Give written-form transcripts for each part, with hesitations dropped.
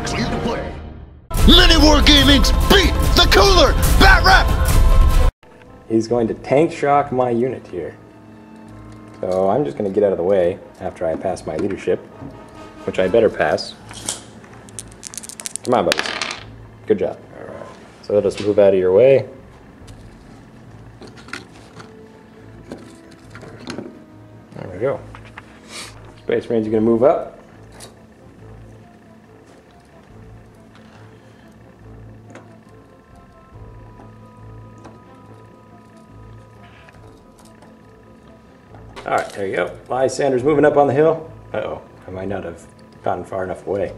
clear to play. MiniWarGaming's Beat the Cooler Bat Rep! He's going to tank shock my unit here. So I'm just going to get out of the way after I pass my leadership, which I better pass. Come on, buddies. Good job. Alright. So let us move out of your way. There we go. Space Marines are going to move up. Alright, there you go. Lysander's moving up on the hill. Uh-oh, I might not have gotten far enough away.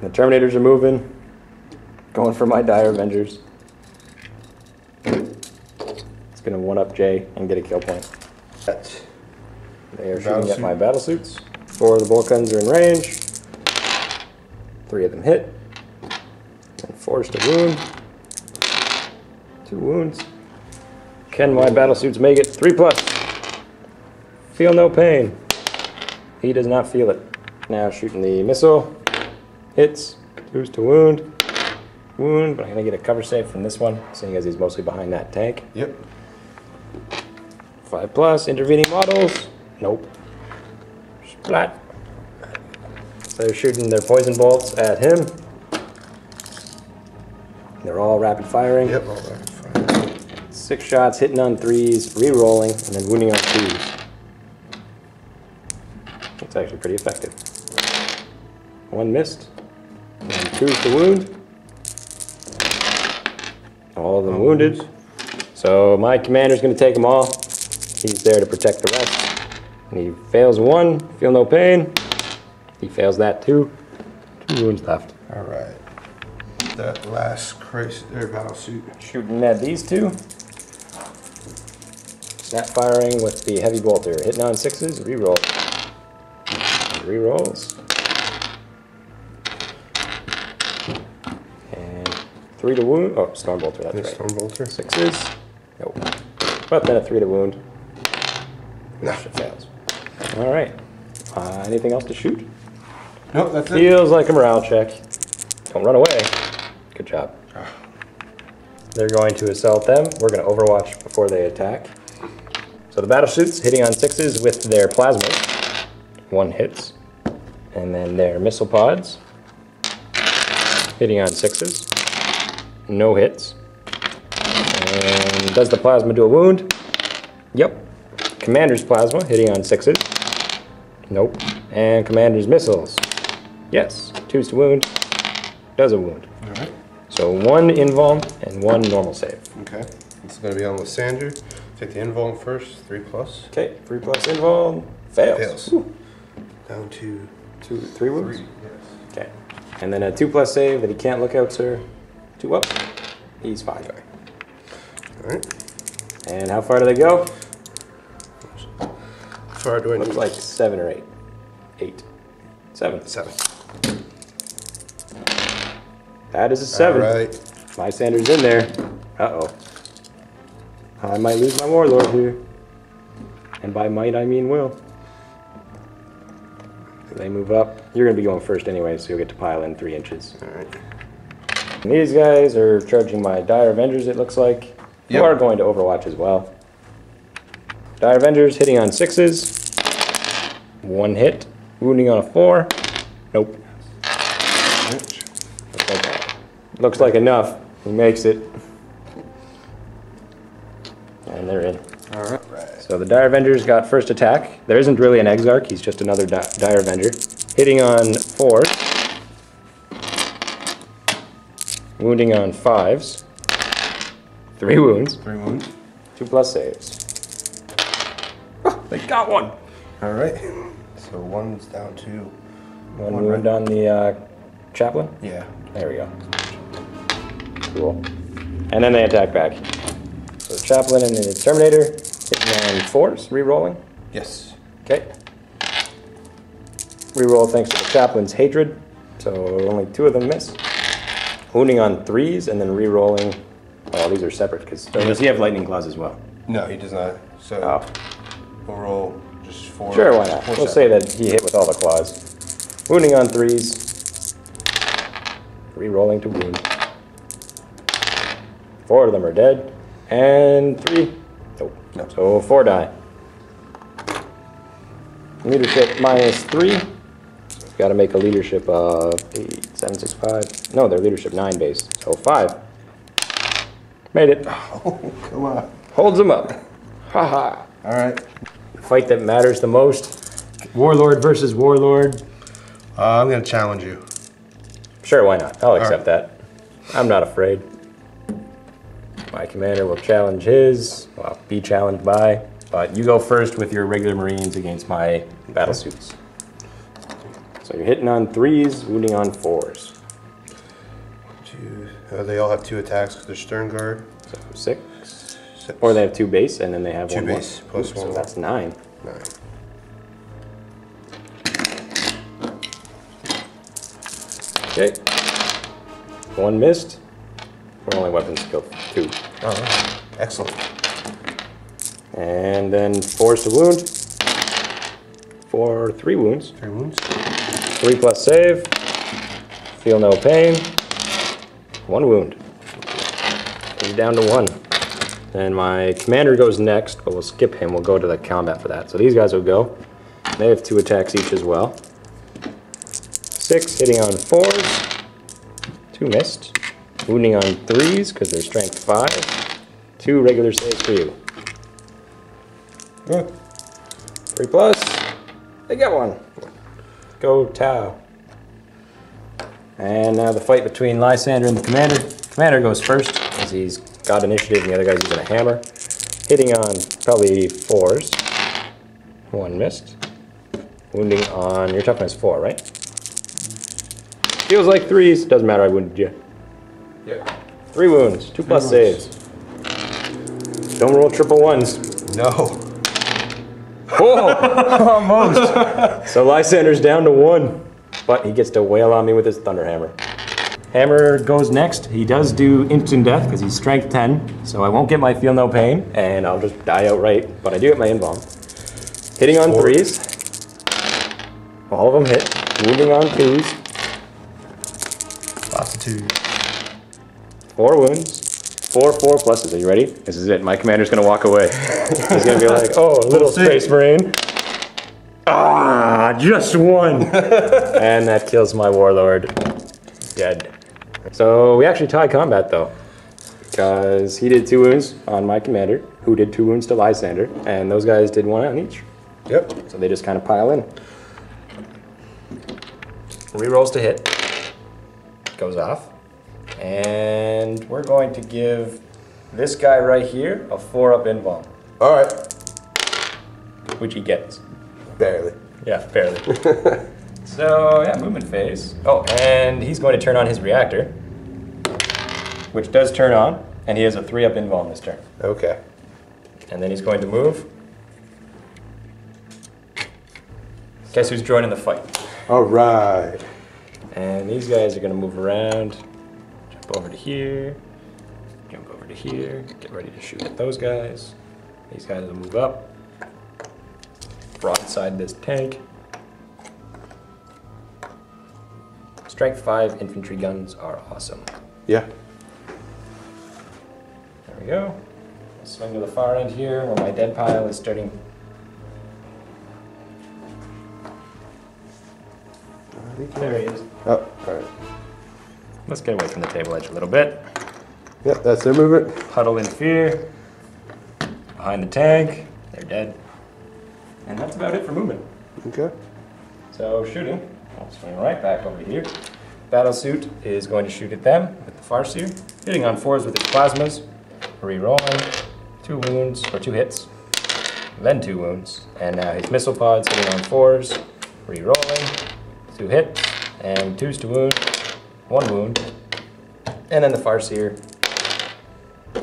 The Terminators are moving. Going for my Dire Avengers. It's gonna one-up Jay and get a kill point. They are shooting at my battle suits. 4 of the bolt guns are in range. 3 of them hit. And forced a wound. 2 wounds. Can my battle suits make it? 3+. Feel no pain. He does not feel it. Now shooting the missile. Hits. 2s to wound. Wound, but I'm going to get a cover save from this one, seeing as he's mostly behind that tank. Yep. 5+. Intervening models. Nope. Splat. So they're shooting their poison bolts at him. They're all rapid firing. Yep, all rapid firing. 6 shots, hitting on 3s, re-rolling, and then wounding on 2s. It's actually pretty effective. 1 missed, and 2s to wound. All of them wounded. So my commander's going to take them all. He's there to protect the rest. And he fails 1, feel no pain. He fails that too. 2 wounds left. All right. That last battle suit. Shooting at these 2. Snap firing with the heavy bolter. Hitting on 6s, reroll. Rerolls. And 3 to wound. Oh, storm bolter, that's right. Storm bolter. 6s. Nope. But then a 3 to wound. Nah. It fails. All right. Anything else to shoot? Nope, that's it. Feels like a morale check. Don't run away. Good job. They're going to assault them. We're going to overwatch before they attack. So the battle suits hitting on 6s with their plasmas. 1 hits. And then their missile pods hitting on 6s. No hits. And does the plasma do a wound? Yep. Commander's plasma hitting on 6s. Nope. And Commander's missiles. Yes. 2s to wound. Does a wound. All right. So 1 invuln and 1 normal save. Okay. This is going to be on Lysander. Take the invuln first. 3+. Okay. 3+ invuln. Fails. Fails. Down to 3 wounds? 3, yes. Okay. And then a 2+ save that he can't look out, sir. 2 up. He's fine. Okay. All right. And how far do they go? How far do I Looks need? like 7 or 8. 8. 7. 7. That is a 7. All right. Lysander's in there. Uh-oh. I might lose my warlord here. And by might, I mean will. So they move up. You're going to be going first anyway, so you'll get to pile in 3 inches. All right. And these guys are charging my Dire Avengers, it looks like. Who are going to Overwatch as well. Dire Avengers hitting on 6s. 1 hit. Wounding on a 4. Nope. Looks like enough. He makes it. And they're in. All right. So the Dire Avengers got first attack. There isn't really an Exarch, he's just another Dire Avenger. Hitting on 4s. Wounding on 5s. 3 wounds. 3 wounds. 2+ saves. Oh, they got 1. All right. So 1's down to 1 wound on the chaplain. Yeah. There we go. Cool. And then they attack back. So chaplain and the Terminator hitting on 4s, re-rolling. Yes. Okay. Reroll thanks to the chaplain's hatred. So only 2 of them miss. Wounding on 3s and then re-rolling. Oh, these are separate because does he have lightning claws as well? No, he does not. So Oh. we'll roll just 4. Sure, why not? 4 We'll say that he hit with all the claws. Wounding on 3s. Re-rolling to wound. 4 of them are dead. And 3. Nope. No. So 4 die. Leadership -3. Got to make a leadership of 8, 7, 6, 5. No, they're leadership 9 base. So 5. Made it. Oh, come on. Holds them up. Haha. All right. Fight that matters the most. Warlord versus Warlord. I'm going to challenge you. Sure, why not? I'll accept right. that. I'm not afraid. My commander will challenge his, well, be challenged by, but you go first with your regular Marines against my battle suits. So you're hitting on 3s, wounding on 4s. 2. They all have 2 attacks because they're stern guard. So 6. 6. Or they have 2 base, and then they have 2 1 base more. plus So 1 more. that's 9. 9. Okay. 1 missed. We're only weapons skill 2. All right. Excellent. And then 4s to wound. 3 wounds. 3 wounds. 3 plus save. Feel no pain. 1 wound. He's down to 1. And my commander goes next, but we'll skip him. We'll go to the combat for that. So these guys will go. They have 2 attacks each as well. 6 hitting on 4s. 2 missed. Wounding on 3s because they're strength 5. 2 regular saves for you. Yeah. 3 plus. They get 1. Go Tau. And now the fight between Lysander and the commander. Commander goes first because he's got initiative and the other guy's using a hammer. Hitting on probably 4s. 1 missed. Wounding on, your toughness 4, right? Feels like 3s. Doesn't matter, I wounded you. Yeah. 3 wounds, 2 plus wounds. saves. Don't roll triple 1s. No. Whoa! Almost. So Lysander's down to 1, but he gets to wail on me with his thunder hammer. Hammer goes next. He does do instant death because he's strength 10, so I won't get my feel no pain, and I'll just die outright, but I do get my invuln. Hitting on 3s. All of them hit. Wounding on 2s. Lots of 2s. 4 wounds. 4 pluses. Are you ready? This is it. My commander's gonna walk away. He's gonna be like, oh, little space marine. Ah, just 1. And that kills my warlord. Dead. So we actually tied combat though, because he did 2 wounds on my commander, who did 2 wounds to Lysander, and those guys did 1 on each. Yep. So they just kind of pile in. Rerolls to hit. Goes off. And we're going to give this guy right here a 4-up invuln, All right. which he gets. Barely. Yeah, barely. So, yeah, movement phase. Oh, and he's going to turn on his reactor, which does turn on, and he has a 3-up invuln this turn. Okay. And then he's going to move. Guess who's joining the fight? All right. And these guys are going to move around. Jump over to here. Jump over to here. Get ready to shoot at those guys. These guys will move up. Broadside this tank. Strength 5 infantry guns are awesome. Yeah. There we go. I'll swing to the far end here where my dead pile is starting. There he is. Oh, all right. Let's get away from the table edge a little bit. Yep, that's their movement. Huddle in fear. Behind the tank. They're dead. And that's about it for movement. Okay. So shooting, I'll swing right back over here. Battlesuit is going to shoot at them with the Farseer. Hitting on 4s with his plasmas. Re-rolling. 2 wounds, or 2 hits. Then 2 wounds. And now his missile pods hitting on 4s. Re-rolling. 2 hits. And 2s to wound. 1 wound. And then the Farseer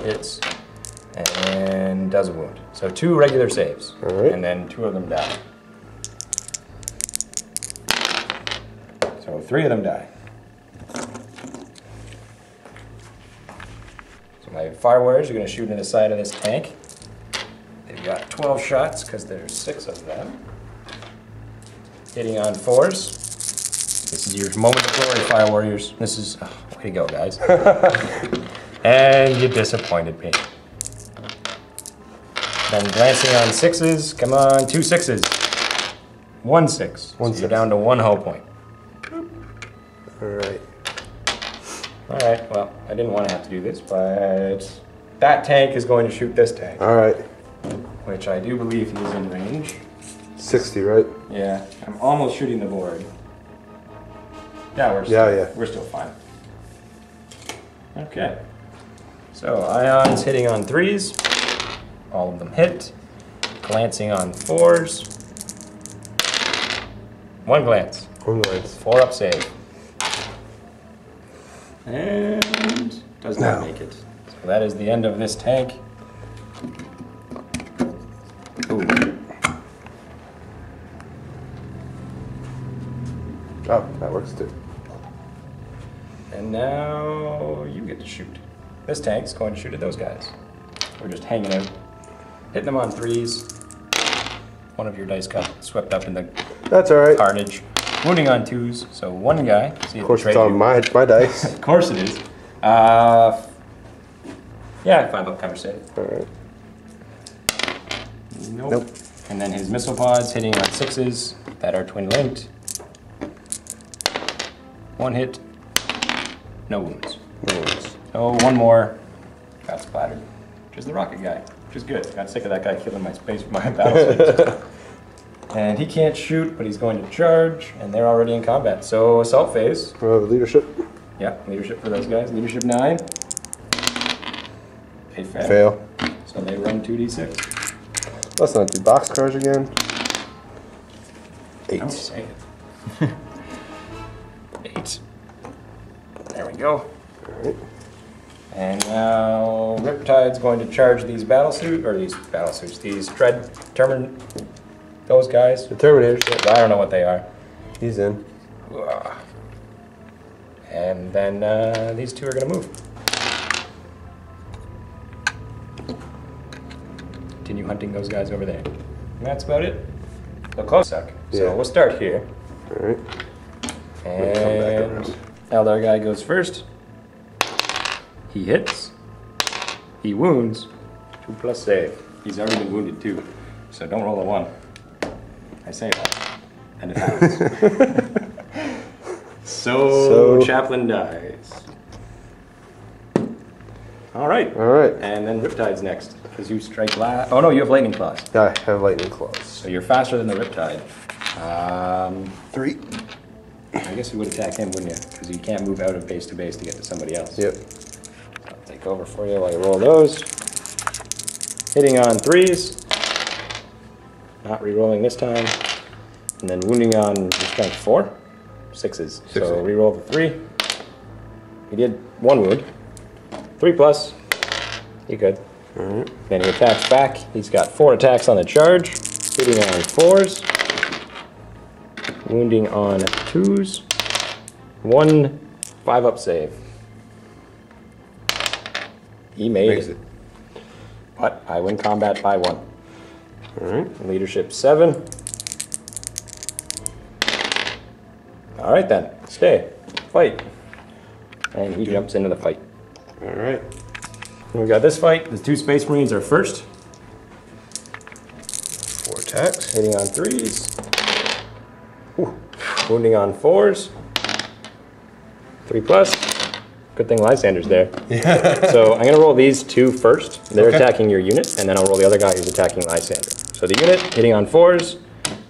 hits and does a wound. So 2 regular saves. All right. And then 2 of them die. So 3 of them die. So my fire warriors are going to shoot into the side of this tank. you got 12 shots because there's 6 of them. Hitting on 4s. This is your moment of glory, Fire Warriors. This is, oh, way to go, guys. And you disappointed me. Then glancing on 6s. Come on, 2 6s. 1 6. So you're down to 1 hull point. Alright. Alright, well, I didn't want to have to do this, but that tank is going to shoot this tank. Alright. Which I do believe he is in range. 60, right? Yeah, I'm almost shooting the board. Yeah, we're still fine. Okay. So ions hitting on 3s. All of them hit. Glancing on 4s. 1 glance. 1 glance. 4 up save. And does not make it. So that is the end of this tank. Ooh. Oh, that works too. And now you get to shoot. This tank's going to shoot at those guys. We're just hanging out. Hitting them on 3s. One of your dice got swept up in the That's alright. carnage. Wounding on 2s, so 1 guy. See Of course it's on my dice. Of course it is. Yeah, 5 up cover save. Alright. Nope. And then his missile pods hitting on 6s that are twin linked. 1 hit. No wounds. No wounds. Oh, 1 more. Got splattered. Which is the rocket guy. Which is good. Got sick of that guy killing my battle. And he can't shoot, but he's going to charge, and they're already in combat. So assault phase. Leadership. Yeah, leadership for those guys. Leadership 9. They fail. Fail. So they run 2d6. Let's not do box cars again. 8. I'm saying it. 8. There we go. Alright. And now Riptide's going to charge these these those guys. The Terminators. I don't know what they are. He's in. And then these 2 are going to move. Continue hunting those guys over there. And that's about it. They'll close suck. So Yeah. we'll start here. Alright. And Eldar guy goes first. He hits. He wounds. 2+ save. He's already been wounded too. So don't roll a 1. I say that. And it happens. So Chaplain dies. Alright. Alright. And then Riptide's next. Because you strike last. Oh no, you have Lightning Claws. I have lightning claws. So you're faster than the Riptide. 3. I guess you would attack him, wouldn't you? Because you can't move out of base to base to get to somebody else. Yep. I'll take over for you while you roll those. Hitting on 3s. Not re-rolling this time. And then wounding on strength 4. 6s. So re-roll the 3. He did 1 wound. 3+. You good. Alright. Then he attacks back. He's got 4 attacks on the charge. Hitting on 4s. Wounding on 2s. 1 5-up save. He made it. But I win combat by 1. Alright. Leadership 7. Alright then. Stay. Fight. And he jumps into the fight. Alright. We got this fight. The 2 Space Marines are first. 4 attacks. Hitting on 3s. Ooh. Wounding on 4s. 3+. Good thing Lysander's there. Yeah. So I'm going to roll these 2 first. They're attacking your unit, and then I'll roll the other guy who's attacking Lysander. So the unit, hitting on 4s,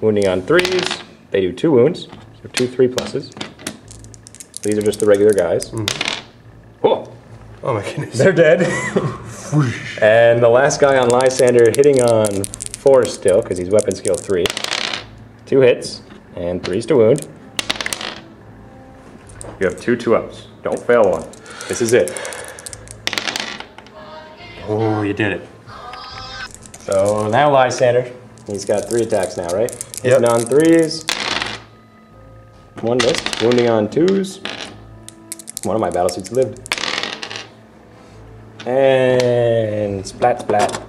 wounding on 3s. They do 2 wounds, so 2 3+. These are just the regular guys. Oh, Oh my goodness. they're dead. And the last guy on Lysander hitting on 4s still, because he's weapon skill 3. 2 hits, and 3s to wound. You have 2 2-ups. Don't fail one. This is it. Oh, you did it. So now Lysander. He's got 3 attacks now, right? Yep. Hitting on 3s. 1 missed. Wounding on 2s. One of my battlesuits lived. And splat splat.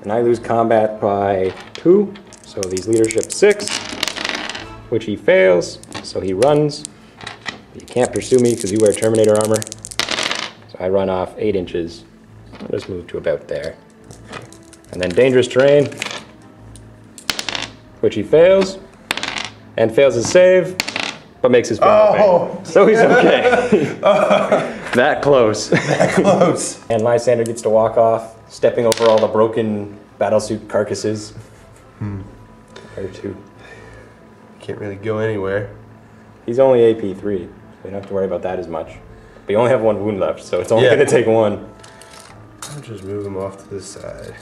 and I lose combat by 2. So he's leadership 6, which he fails, so he runs. You can't pursue me because you wear Terminator armor. So I run off 8 inches. I'll just move to about there. And then dangerous terrain, which he fails, and fails his save, but makes his final bang. So he's okay. That close. That close. And Lysander gets to walk off, stepping over all the broken battlesuit carcasses. Or 2. Can't really go anywhere. He's only AP 3, so you don't have to worry about that as much. But you only have 1 wound left, so it's only going to take 1. I'll just move him off to this side.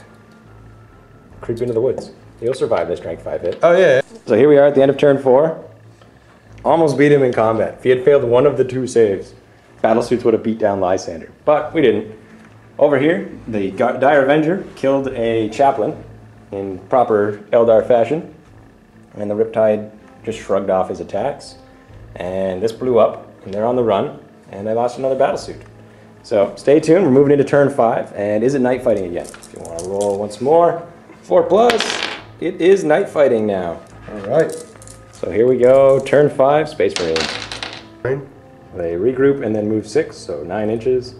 Creep into the woods. You'll survive this strength 5 hit. Oh yeah. So here we are at the end of turn 4. Almost beat him in combat. If he had failed one of the 2 saves, battlesuits would have beat down Lysander. But we didn't. Over here, the Dire Avenger killed a chaplain in proper Eldar fashion. And the Riptide just shrugged off his attacks. And this blew up, and they're on the run, and they lost another battlesuit. So stay tuned, we're moving into turn 5, and is it night fighting again? If you want to roll once more, 4+, it is night fighting now. All right. So here we go, turn 5, Space Marines. Fine. They regroup and then move 6, so 9 inches.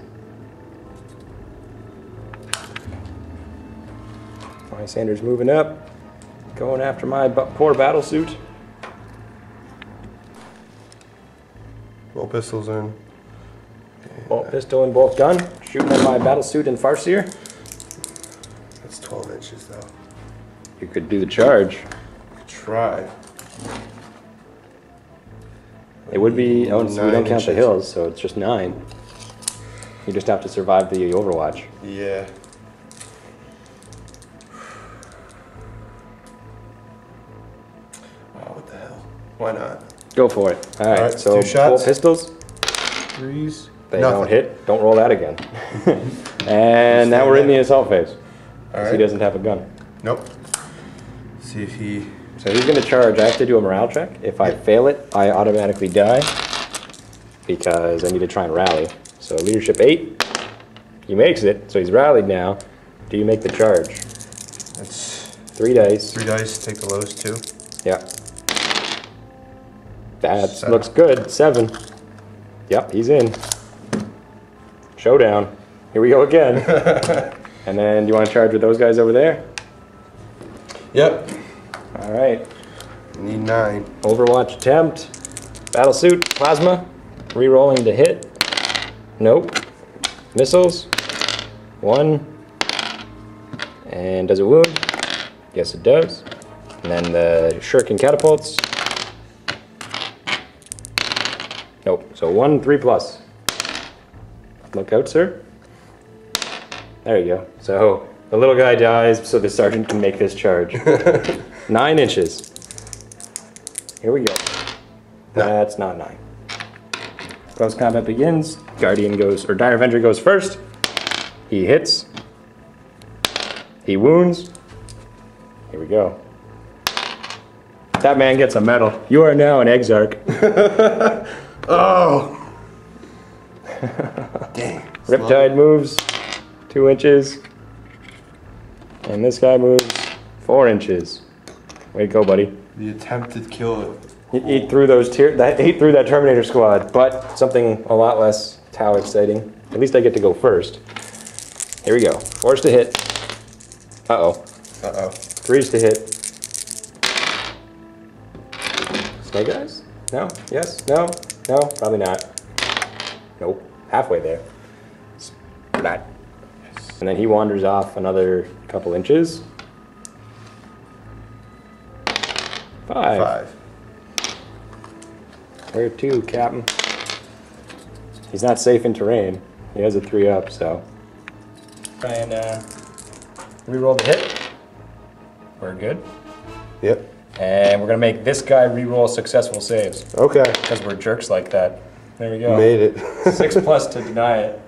Lysander's moving up, going after my poor battlesuit. Bolt pistols in. Bolt pistol and bolt gun, shooting at my battlesuit and Farseer. That's 12 inches though. You could do the charge. Try. It would be, oh, so we 9 don't count the inches. hills, so it's just 9. You just have to survive the Overwatch. Yeah. Oh, what the hell? Why not? Go for it. All right, so 2 shots. bolt pistols, 3s. they Nothing. don't hit. Don't roll that again. And now we're in the assault phase. All He right. doesn't have a gun. Nope. See if he. So he's going to charge. I have to do a morale check. If I fail it, I automatically die because I need to try and rally. So leadership 8, he makes it. So he's rallied now. Do you make the charge? That's 3 dice. 3 dice. Take the lowest 2. Yeah. That 7. looks good. 7. Yep, he's in. Showdown. Here we go again. And then, do you want to charge with those guys over there? Yep. All right. Need 9. Overwatch attempt. Battlesuit. Plasma. Rerolling to hit. Nope. Missiles. 1. And does it wound? Yes, it does. And then the shuriken catapults. Nope. So 1, 3+. Look out, sir. There you go. So the little guy dies so the sergeant can make this charge. 9 inches. Here we go. No. That's not 9. Close combat begins. Guardian goes, or Dire Avenger goes first. He hits. He wounds. Here we go. That man gets a medal. You are now an Exarch. Oh! Dang. Riptide moves 2 inches. And this guy moves 4 inches. Way to go, buddy. The attempted kill. He ate through that Terminator squad, but something a lot less Tau exciting. At least I get to go first. Here we go. 4s to hit. Uh-oh. Uh-oh. 3s to hit. Snake eyes? No? Yes? No? No? Probably not. Nope. Halfway there. Splat. And then he wanders off another couple inches. 5. Where to, Captain? He's not safe in terrain. He has a 3-up, so. Try and re-roll the hit. We're good. Yep. And we're gonna make this guy re-roll successful saves. Okay. Because we're jerks like that. There we go. Made it. 6+ to deny it.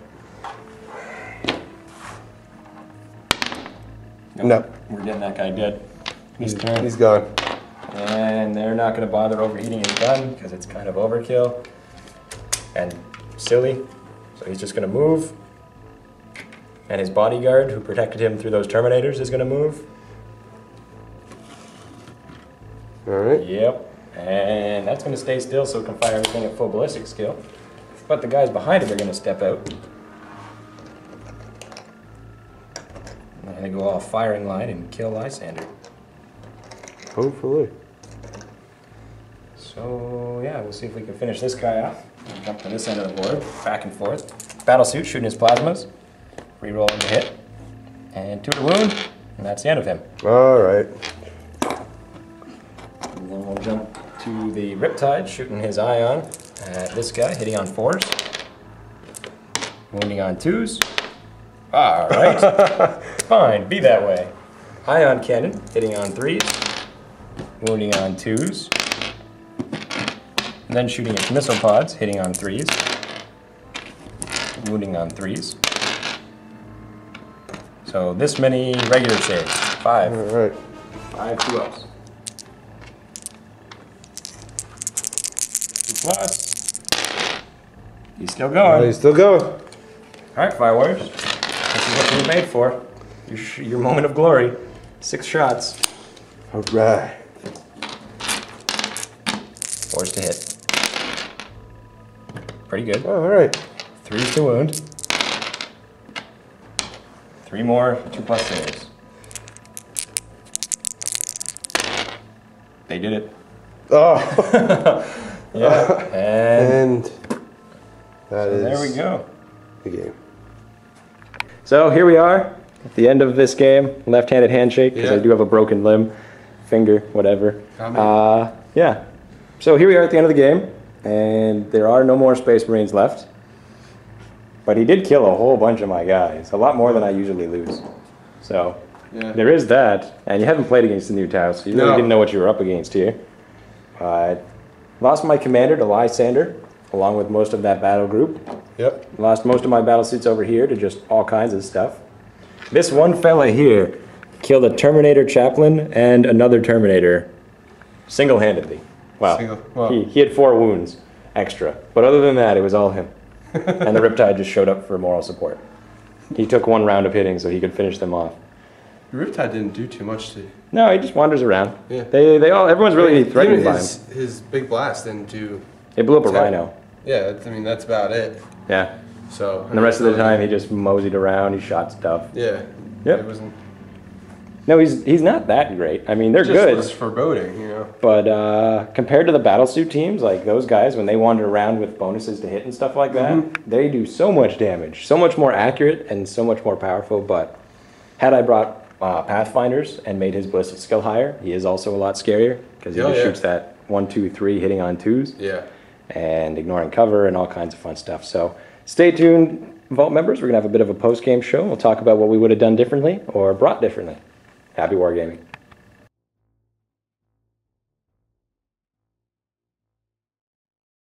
No. We're getting that guy dead. His turn. He's gone. And they're not going to bother overheating his gun because it's kind of overkill and silly. So he's just going to move. And his bodyguard, who protected him through those Terminators, is going to move. Alright. Yep. And that's going to stay still so it can fire everything at full ballistic skill. But the guys behind it are going to step out. And they go off firing line and kill Lysander. Hopefully. So yeah, we'll see if we can finish this guy off. We'll jump to this end of the board, back and forth. Battlesuit shooting his plasmas. Rerolling the hit. And 2 to wound. And that's the end of him. Alright. And then we'll jump to the Riptide shooting his ion at this guy, hitting on 4s. Wounding on 2s. Alright. Fine, be that way. Ion cannon hitting on 3s. Wounding on 2s. And then shooting its missile pods, hitting on 3s. Wounding on 3s. So this many regular saves. 5. Alright. 5 2-ups. 2+. He's still going. Oh, he's still going. Alright, Fire Warriors. This is what you were made for. Your moment of glory. 6 shots. Alright. 4s to hit. Pretty good. Alright. 3s to wound. 3 more 2+ saves. They did it. Oh. Yeah. And that is there we go. the game. So here we are at the end of this game. Left-handed handshake because I do have a broken limb, finger, whatever. Yeah. So here we are at the end of the game, and there are no more Space Marines left. But he did kill a whole bunch of my guys, a lot more than I usually lose. So there is that, and you haven't played against the new Tau, so you really didn't know what you were up against here. Lost my commander to Lysander, along with most of that battle group. Yep. Lost most of my battle suits over here to just all kinds of stuff. This one fella here killed a Terminator chaplain and another Terminator single-handedly. Wow. He had 4 wounds extra, but other than that, it was all him. And the Riptide just showed up for moral support. He took 1 round of hitting so he could finish them off. The Riptide didn't do too much to you. No, he just wanders around. Yeah. Everyone's really threatened by him. His big blast didn't do... It blew up a rhino. Yeah, I mean, that's about it. Yeah. So... And the rest of the time, he just moseyed around, he shot stuff. Yeah. Yep. It wasn't... No, he's not that great. I mean, they're just good. was foreboding, you know. But compared to the battlesuit teams, like those guys, when they wander around with bonuses to hit and stuff like that, they do so much damage, so much more accurate and so much more powerful. But had I brought Pathfinders and made his ballistic skill higher, he is also a lot scarier because he just shoots that 1, 2, 3 hitting on 2s. Yeah. And ignoring cover and all kinds of fun stuff. So stay tuned, Vault members. We're going to have a bit of a post-game show. We'll talk about what we would have done differently or brought differently. Happy wargaming.